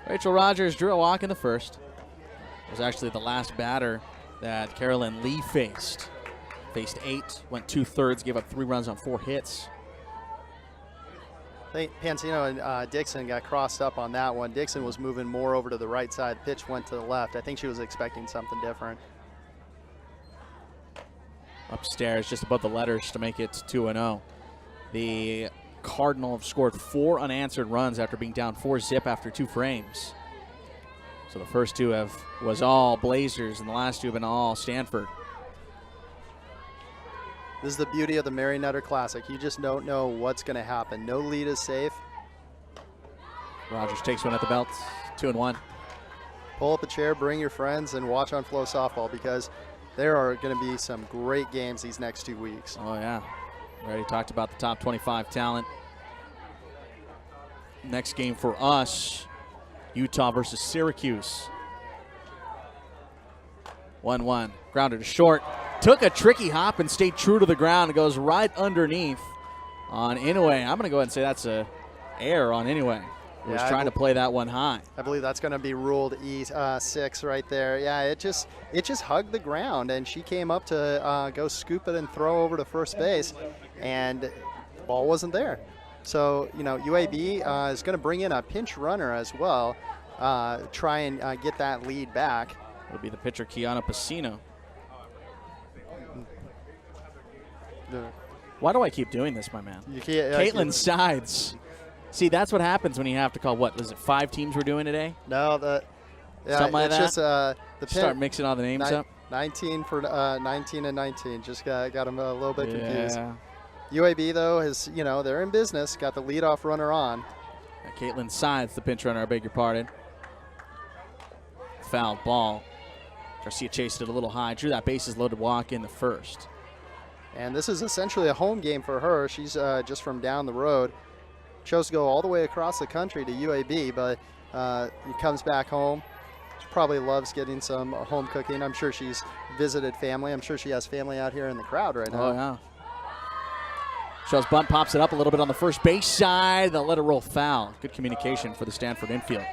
Rachel Rogers drew a walk in the first. It was actually the last batter that Carolyn Lee faced. Faced 8, went 2/3, gave up 3 runs on 4 hits. I think Pansino and Dixon got crossed up on that one. Dixon was moving more over to the right side. Pitch went to the left. I think she was expecting something different. Upstairs, just above the letters to make it 2-0. The Cardinal have scored 4 unanswered runs after being down 4-zip after 2 frames. So the first 2 was all Blazers, and the last 2 have been all Stanford. This is the beauty of the Mary Nutter Classic. You just don't know what's going to happen. No lead is safe. Rogers takes one at the belt, 2-1. Pull up a chair, bring your friends, and watch on FloSoftball because there are going to be some great games these next 2 weeks. Oh, yeah. We already talked about the top 25 talent. Next game for us, Utah versus Syracuse. 1-1. Grounded to short. Took a tricky hop and stayed true to the ground. It goes right underneath on Inoue. I'm going to go ahead and say that's a error on Inoue. He was trying to play that one high. I believe that's going to be ruled E6 right there. Yeah, it just hugged the ground, and she came up to go scoop it and throw over to first base, and the ball wasn't there. So, you know, UAB is going to bring in a pinch runner as well, try and get that lead back. It'll be the pitcher, Kiana Pacino. Why do I keep doing this, my man? Caitlin Sides. See, that's what happens when you have to call, what, was it 5 teams we're doing today? No, something like that? Just, the start mixing all the names up. 19 for 19 and 19. Just got them a little bit confused. UAB, though, is, you know, they're in business. Got the leadoff runner on. Caitlin Sides, the pinch runner, I beg your pardon. Foul ball. Garcia chased it a little high. Drew that bases loaded walk in the first. And this is essentially a home game for her. She's just from down the road. Chose to go all the way across the country to UAB, but he comes back home. She probably loves getting some home cooking. I'm sure she's visited family. I'm sure she has family out here in the crowd right now. Oh, yeah. Shell's bunt pops it up a little bit on the first base side. They'll let it roll foul. Good communication for the Stanford infield.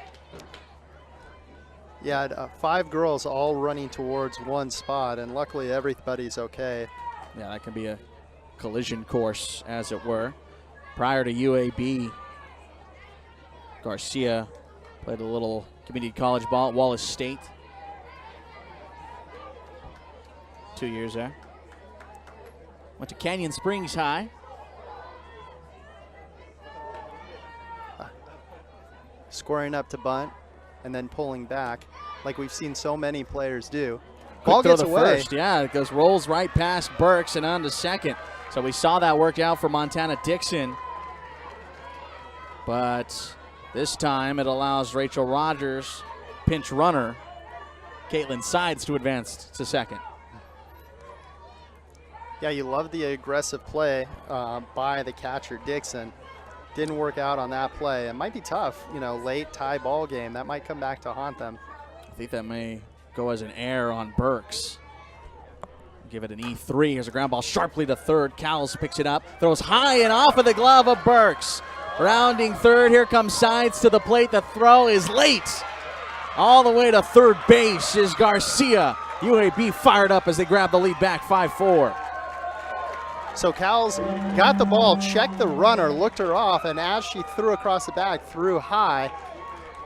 Yeah, 5 girls all running towards one spot, and luckily everybody's okay. Yeah, that can be a collision course, as it were. Prior to UAB, Garcia played a little community college ball at Wallace State. 2 years there. Went to Canyon Springs High. Scoring up to bunt and then pulling back like we've seen so many players do. Ball gets away. First. Yeah, it goes, rolls right past Burks and on to second. So we saw that work out for Montana Dixon. But this time it allows Rachel Rogers, pinch runner, Caitlin Sides to advance to second. Yeah, you love the aggressive play by the catcher, Dixon. Didn't work out on that play. It might be tough, you know, late tie ball game. That might come back to haunt them. I think that may go as an error on Burks. Give it an E3. Here's a ground ball sharply to third. Cowles picks it up, throws high and off of the glove of Burks. Rounding third, here comes Sides to the plate. The throw is late. All the way to third base is Garcia. UAB fired up as they grab the lead back 5-4. So Cowles got the ball, checked the runner, looked her off, and as she threw across the bag, threw high.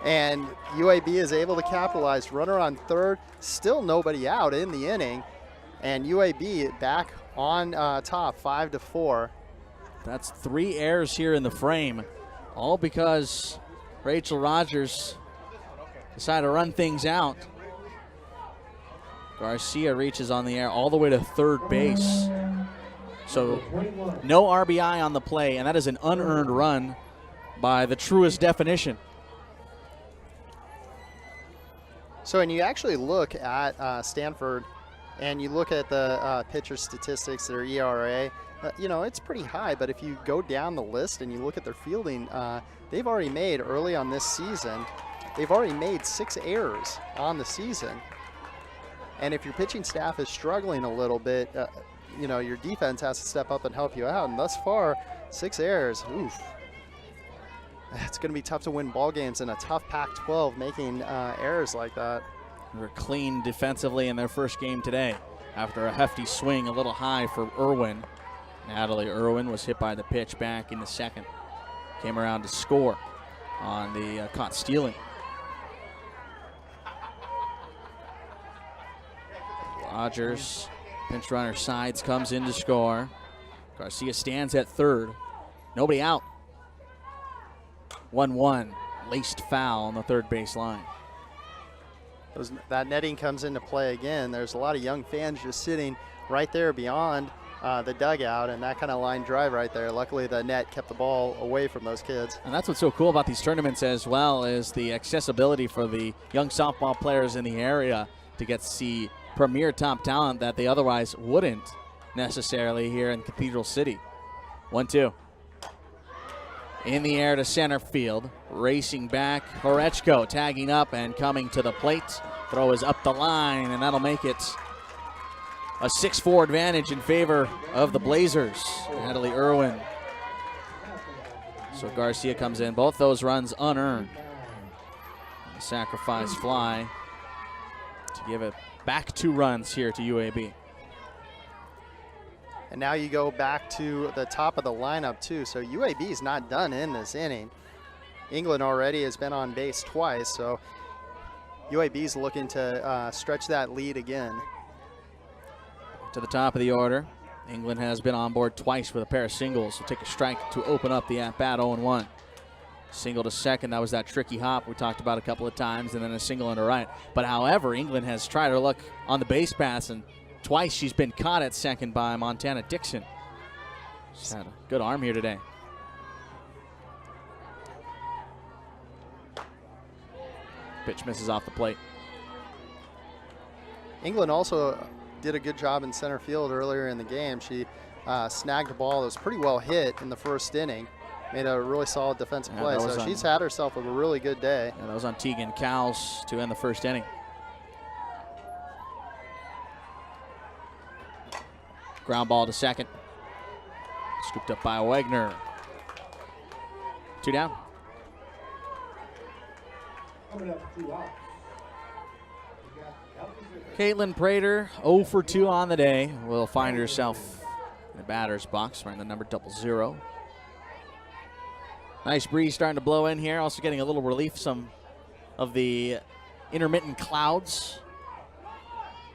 And UAB is able to capitalize. Runner on third, still nobody out in the inning. And UAB back on top, 5-4. That's 3 errors here in the frame, all because Rachel Rogers decided to run things out. Garcia reaches on the air all the way to third base. So no RBI on the play, and that is an unearned run by the truest definition. So when you actually look at Stanford and you look at the pitcher statistics, their ERA, you know, it's pretty high, but if you go down the list and you look at their fielding, they've already made early on this season, they've already made 6 errors on the season. And if your pitching staff is struggling a little bit, you know, your defense has to step up and help you out. And thus far, 6 errors. Oof. it's going to be tough to win ball games in a tough Pac-12 making errors like that. They were clean defensively in their first game today after a hefty swing a little high for Irwin. Natalie Irwin was hit by the pitch back in the second. Came around to score on the caught stealing. Rogers, pinch runner sides, comes in to score. Garcia stands at third. Nobody out. 1-1, laced foul on the third base line. That netting comes into play again. There's a lot of young fans just sitting right there beyond the dugout, and that kind of line drive right there. Luckily, the net kept the ball away from those kids. And that's what's so cool about these tournaments as well, is the accessibility for the young softball players in the area to get to see premier top talent that they otherwise wouldn't necessarily here in Cathedral City. 1-2. In the air to center field. Racing back, Horechko tagging up and coming to the plate. Throw is up the line, and that'll make it a 6-4 advantage in favor of the Blazers. Natalie Irwin. So Garcia comes in. Both those runs unearned. A sacrifice fly to give it back 2 runs here to UAB. And now you go back to the top of the lineup too. So UAB is not done in this inning. England already has been on base twice, so UAB is looking to stretch that lead again. To the top of the order, England has been on board twice with a pair of singles. So take a strike to open up the at-bat. 0-1. Single to second, that was that tricky hop we talked about a couple of times, and then a single into right. But however, England has tried her luck on the base paths, and twice she's been caught at second by Montana Dixon. She's had a good arm here today. Pitch misses off the plate. England also did a good job in center field earlier in the game. She snagged a ball that was pretty well hit in the first inning. Made a really solid defensive play, so she's had herself a really good day. Yeah, that was on Tegan Cowles to end the first inning. Ground ball to second. Scooped up by Wegner. 2 down. Caitlin Prater, 0 for 2 on the day, will find herself in the batter's box, right in the number 00. Nice breeze starting to blow in here. Also getting a little relief, some of the intermittent clouds,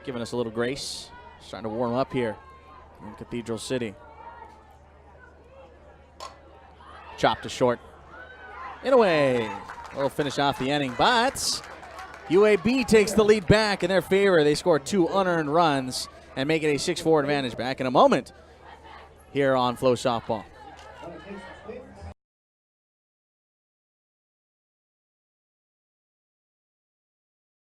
giving us a little grace. Starting to warm up here in Cathedral City. Chop to short. In a way. We'll finish off the inning, but UAB takes the lead back in their favor. They score 2 unearned runs and make it a 6-4 advantage. Back in a moment here on FloSoftball.